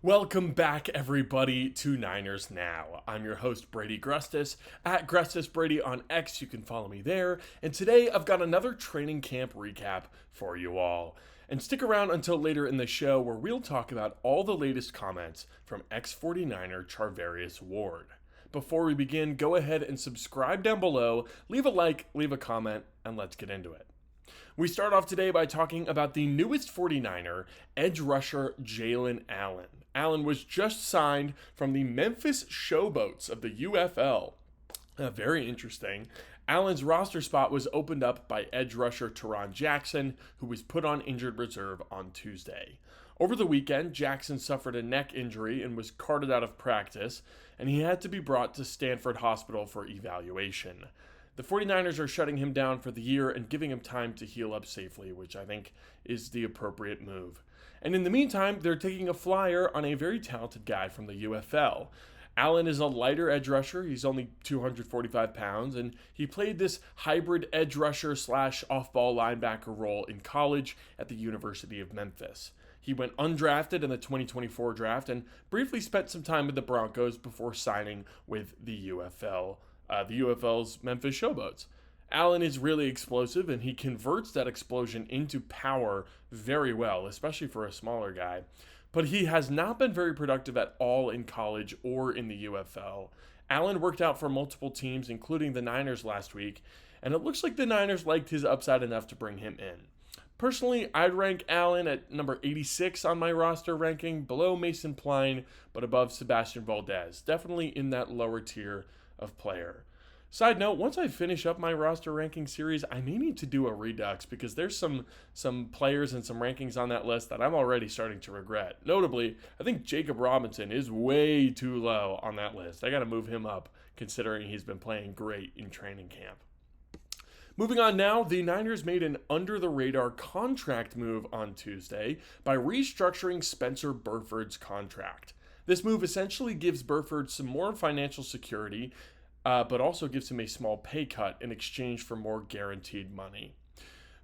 Welcome back, everybody, to Niners Now. I'm your host, Brady Grustas, at Grustas Brady on X. You can follow me there. And today I've got another training camp recap for you all. And stick around until later in the show where we'll talk about all the latest comments from ex-49er Charvarius Ward. Before we begin, go ahead and subscribe down below, leave a like, leave a comment, and let's get into it. We start off today by talking about the newest 49er, edge rusher Jalen Allen. Allen was just signed from the Memphis Showboats of the UFL. Very interesting. Allen's roster spot was opened up by edge rusher Teron Jackson, who was put on injured reserve on Tuesday. Over the weekend, Jackson suffered a neck injury and was carted out of practice, and he had to be brought to Stanford Hospital for evaluation. The 49ers are shutting him down for the year and giving him time to heal up safely, which I think is the appropriate move. And in the meantime, they're taking a flyer on a very talented guy from the UFL. Allen is a lighter edge rusher. He's only 245 pounds, and he played this hybrid edge rusher / off-ball linebacker role in college at the University of Memphis. He went undrafted in the 2024 draft and briefly spent some time with the Broncos before signing with the UFL. The UFL's Memphis Showboats. Allen is really explosive, and he converts that explosion into power very well, especially for a smaller guy. But he has not been very productive at all in college or in the UFL. Allen worked out for multiple teams, including the Niners last week, and it looks like the Niners liked his upside enough to bring him in. Personally, I'd rank Allen at number 86 on my roster ranking, below Mason Pline, but above Sebastian Valdez. Definitely in that lower tier of player. Side note, once I finish up my roster ranking series, I may need to do a redux because there's some players and some rankings on that list that I'm already starting to regret. Notably, I think Jacob Robinson is way too low on that list. I got to move him up considering he's been playing great in training camp. Moving on now, the Niners made an under-the-radar contract move on Tuesday by restructuring Spencer Burford's contract. This move essentially gives Burford some more financial security, but also gives him a small pay cut in exchange for more guaranteed money.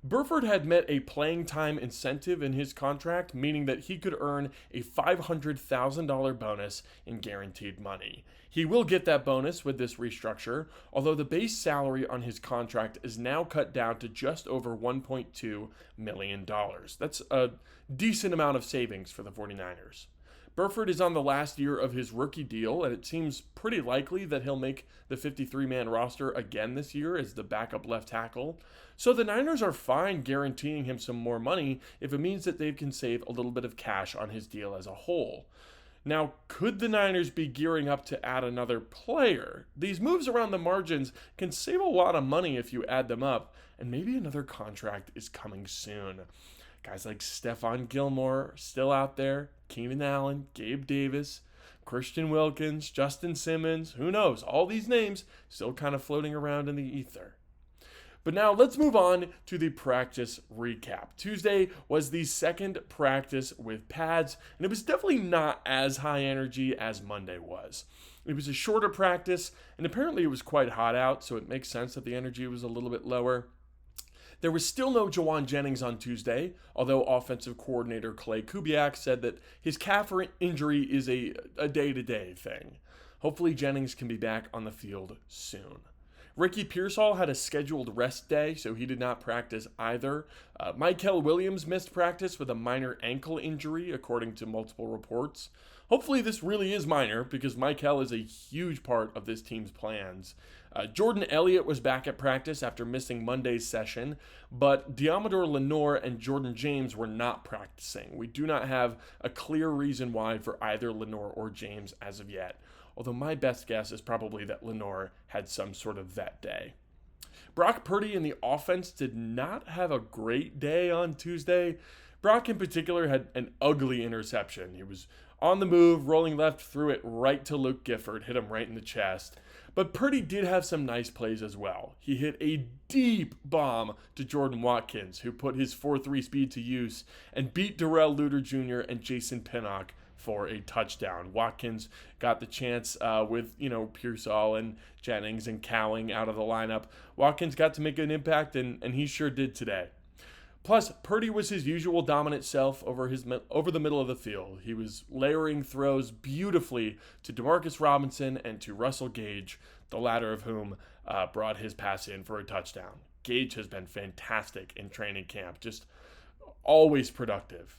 Burford had met a playing time incentive in his contract, meaning that he could earn a $500,000 bonus in guaranteed money. He will get that bonus with this restructure, although the base salary on his contract is now cut down to just over $1.2 million. That's a decent amount of savings for the 49ers. Burford is on the last year of his rookie deal, and it seems pretty likely that he'll make the 53-man roster again this year as the backup left tackle. So the Niners are fine guaranteeing him some more money if it means that they can save a little bit of cash on his deal as a whole. Now, could the Niners be gearing up to add another player? These moves around the margins can save a lot of money if you add them up, and maybe another contract is coming soon. Guys like Stephon Gilmore are still out there. Keenan Allen, Gabe Davis, Christian Wilkins, Justin Simmons, who knows? All these names still kind of floating around in the ether. But now let's move on to the practice recap. Tuesday was the second practice with pads, and it was definitely not as high energy as Monday was. It was a shorter practice, and apparently it was quite hot out, so it makes sense that the energy was a little bit lower. There was still no Jawan Jennings on Tuesday, although offensive coordinator Clay Kubiak said that his calf injury is a day-to-day thing. Hopefully Jennings can be back on the field soon. Ricky Pearsall had a scheduled rest day, so he did not practice either. Michael Williams missed practice with a minor ankle injury, according to multiple reports. Hopefully this really is minor, because Michael is a huge part of this team's plans. Jordan Elliott was back at practice after missing Monday's session, but Diamador Lenore and Jordan James were not practicing. We do not have a clear reason why for either Lenore or James as of yet, although my best guess is probably that Lenore had some sort of vet day. Brock Purdy and the offense did not have a great day on Tuesday. Brock in particular had an ugly interception. He was on the move, rolling left, threw it right to Luke Gifford, hit him right in the chest. But Purdy did have some nice plays as well. He hit a deep bomb to Jordan Watkins, who put his 4.3 speed to use and beat Darrell Luter Jr. and Jason Pinnock for a touchdown. Watkins got the chance with, Pearsall and Jennings and Cowing out of the lineup. Watkins got to make an impact, and he sure did today. Plus, Purdy was his usual dominant self over the middle of the field. He was layering throws beautifully to Demarcus Robinson and to Russell Gage, the latter of whom brought his pass in for a touchdown. Gage has been fantastic in training camp, just always productive.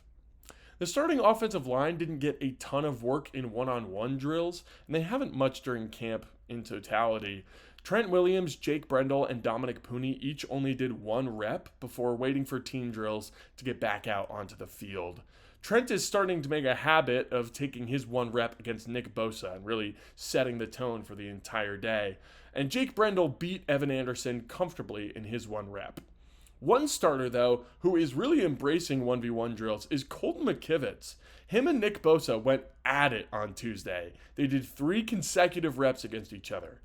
The starting offensive line didn't get a ton of work in one-on-one drills, and they haven't much during camp in totality. Trent Williams, Jake Brendel, and Dominic Pooney each only did 1 rep before waiting for team drills to get back out onto the field. Trent is starting to make a habit of taking his 1 rep against Nick Bosa and really setting the tone for the entire day. And Jake Brendel beat Evan Anderson comfortably in his 1 rep. One starter, though, who is really embracing 1v1 drills is Colton McKivitz. Him and Nick Bosa went at it on Tuesday. They did 3 consecutive reps against each other.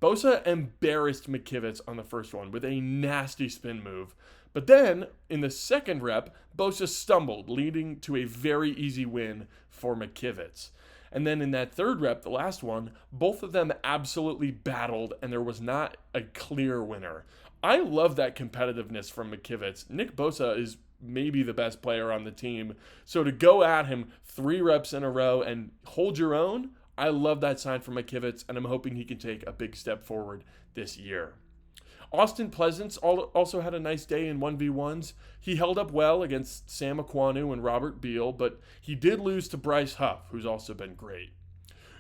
Bosa embarrassed McKivitz on the first one with a nasty spin move. But then, in the second rep, Bosa stumbled, leading to a very easy win for McKivitz. And then in that third rep, the last one, both of them absolutely battled, and there was not a clear winner. I love that competitiveness from McKivitz. Nick Bosa is maybe the best player on the team. So to go at him 3 reps in a row and hold your own, I love that sign from McKivitz, and I'm hoping he can take a big step forward this year. Austin Pleasance also had a nice day in 1v1s. He held up well against Sam Aquanu and Robert Beal, but he did lose to Bryce Huff, who's also been great.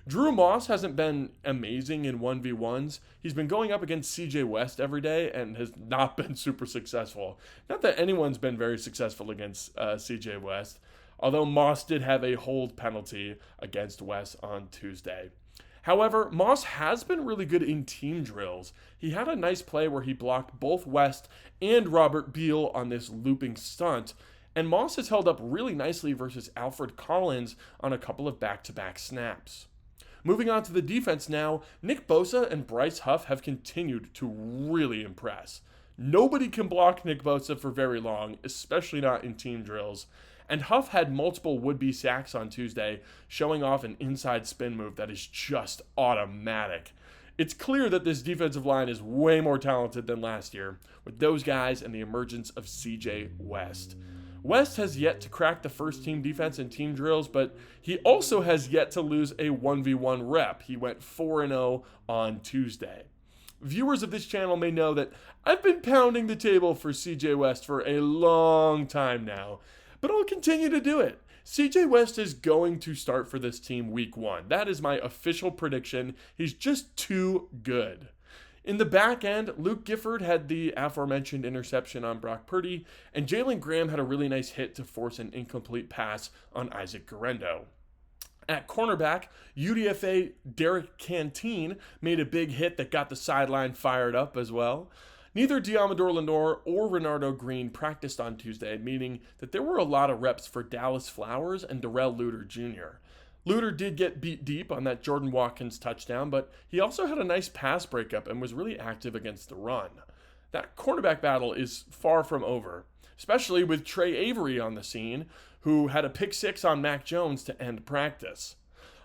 Drew Moss hasn't been amazing in 1v1s. He's been going up against CJ West every day and has not been super successful. Not that anyone's been very successful against CJ West, although Moss did have a hold penalty against West on Tuesday. However, Moss has been really good in team drills. He had a nice play where he blocked both West and Robert Beal on this looping stunt, and Moss has held up really nicely versus Alfred Collins on a couple of back-to-back snaps. Moving on to the defense now, Nick Bosa and Bryce Huff have continued to really impress. Nobody can block Nick Bosa for very long, especially not in team drills. And Huff had multiple would-be sacks on Tuesday, showing off an inside spin move that is just automatic. It's clear that this defensive line is way more talented than last year, with those guys and the emergence of CJ West. West has yet to crack the first-team defense in team drills, but he also has yet to lose a 1v1 rep. He went 4-0 on Tuesday. Viewers of this channel may know that I've been pounding the table for CJ West for a long time now, but I'll continue to do it. CJ West is going to start for this team week 1. That is my official prediction. He's just too good. In the back end, Luke Gifford had the aforementioned interception on Brock Purdy, and Jalen Graham had a really nice hit to force an incomplete pass on Isaac Guerrero. At cornerback, UDFA Derek Canteen made a big hit that got the sideline fired up as well. Neither Diamador Lenore or Renardo Green practiced on Tuesday, meaning that there were a lot of reps for Dallas Flowers and Darrell Luter Jr. Luter did get beat deep on that Jordan Watkins touchdown, but he also had a nice pass breakup and was really active against the run. That cornerback battle is far from over, especially with Trey Avery on the scene, who had a pick 6 on Mac Jones to end practice.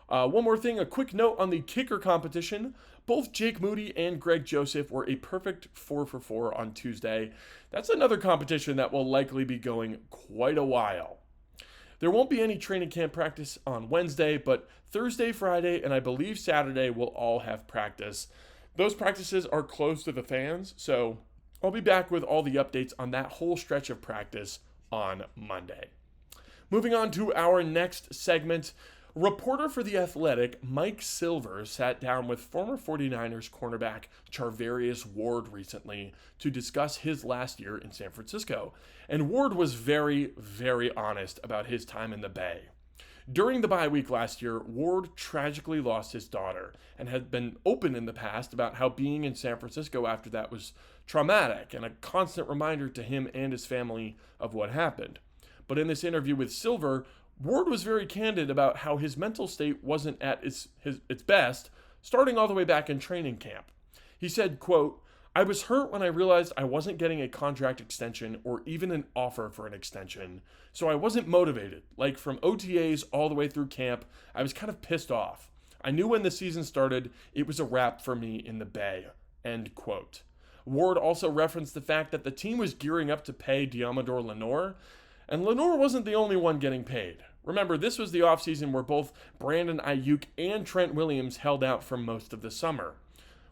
One more thing, a quick note on the kicker competition. Both Jake Moody and Greg Joseph were a perfect 4 for 4 on Tuesday. That's another competition that will likely be going quite a while. There won't be any training camp practice on Wednesday, but Thursday, Friday, and I believe Saturday will all have practice. Those practices are closed to the fans, so I'll be back with all the updates on that whole stretch of practice on Monday. Moving on to our next segment, reporter for The Athletic, Mike Silver, sat down with former 49ers cornerback Charvarius Ward recently to discuss his last year in San Francisco. And Ward was very, very honest about his time in the Bay. During the bye week last year, Ward tragically lost his daughter and had been open in the past about how being in San Francisco after that was traumatic and a constant reminder to him and his family of what happened. But in this interview with Silver, Ward was very candid about how his mental state wasn't at its best, starting all the way back in training camp. He said, quote, "I was hurt when I realized I wasn't getting a contract extension or even an offer for an extension, so I wasn't motivated. Like from OTAs all the way through camp, I was kind of pissed off. I knew when the season started, it was a wrap for me in the Bay." End quote. Ward also referenced the fact that the team was gearing up to pay Diamador Lenore, and Lenore wasn't the only one getting paid. Remember, this was the offseason where both Brandon Ayuk and Trent Williams held out for most of the summer.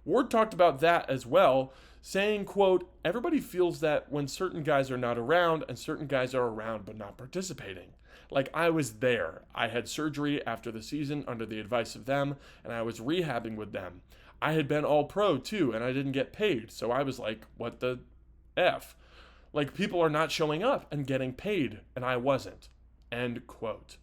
Ward talked about that as well, saying, quote, "Everybody feels that when certain guys are not around and certain guys are around but not participating. Like, I was there. I had surgery after the season under the advice of them, and I was rehabbing with them. I had been all pro too, and I didn't get paid, so I was like, what the F? Like, people are not showing up and getting paid, and I wasn't." End quote.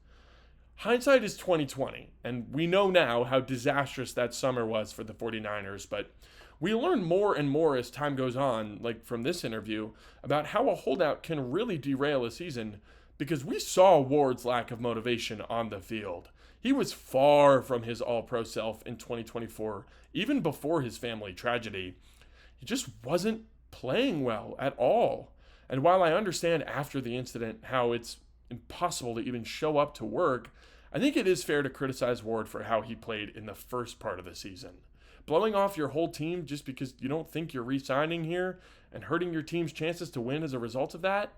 Hindsight is 2020, and we know now how disastrous that summer was for the 49ers, but we learn more and more as time goes on, like from this interview, about how a holdout can really derail a season, because we saw Ward's lack of motivation on the field. He was far from his all-pro self in 2024, even before his family tragedy. He just wasn't playing well at all. And while I understand after the incident how it's impossible to even show up to work, I think it is fair to criticize Ward for how he played in the first part of the season. Blowing off your whole team just because you don't think you're re-signing here and hurting your team's chances to win as a result of that,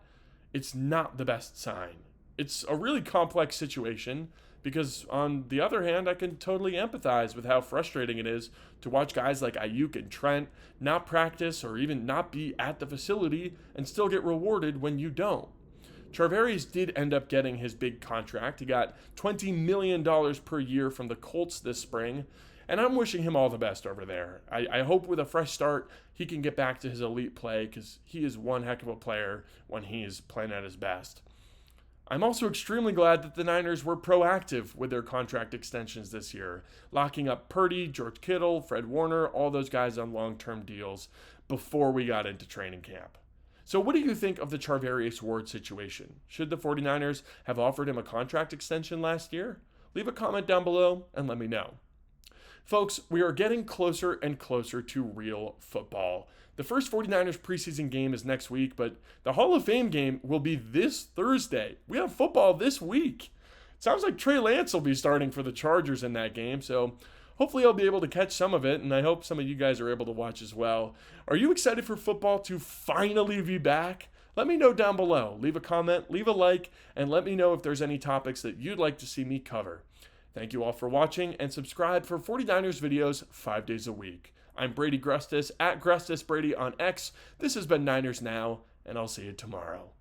it's not the best sign. It's a really complex situation because, on the other hand, I can totally empathize with how frustrating it is to watch guys like Ayuk and Trent not practice or even not be at the facility and still get rewarded when you don't. Charvarius did end up getting his big contract. He got $20 million per year from the Colts this spring, and I'm wishing him all the best over there. I hope with a fresh start, he can get back to his elite play because he is one heck of a player when he is playing at his best. I'm also extremely glad that the Niners were proactive with their contract extensions this year, locking up Purdy, George Kittle, Fred Warner, all those guys on long-term deals before we got into training camp. So what do you think of the Charvarius Ward situation? Should the 49ers have offered him a contract extension last year? Leave a comment down below and let me know. Folks, we are getting closer and closer to real football. The first 49ers preseason game is next week, but the Hall of Fame game will be this Thursday. We have football this week. It sounds like Trey Lance will be starting for the Chargers in that game, so hopefully I'll be able to catch some of it, and I hope some of you guys are able to watch as well. Are you excited for football to finally be back? Let me know down below. Leave a comment, leave a like, and let me know if there's any topics that you'd like to see me cover. Thank you all for watching, and subscribe for 49ers videos 5 days a week. I'm Brady Grustas, at GrustasBrady on X. This has been Niners Now, and I'll see you tomorrow.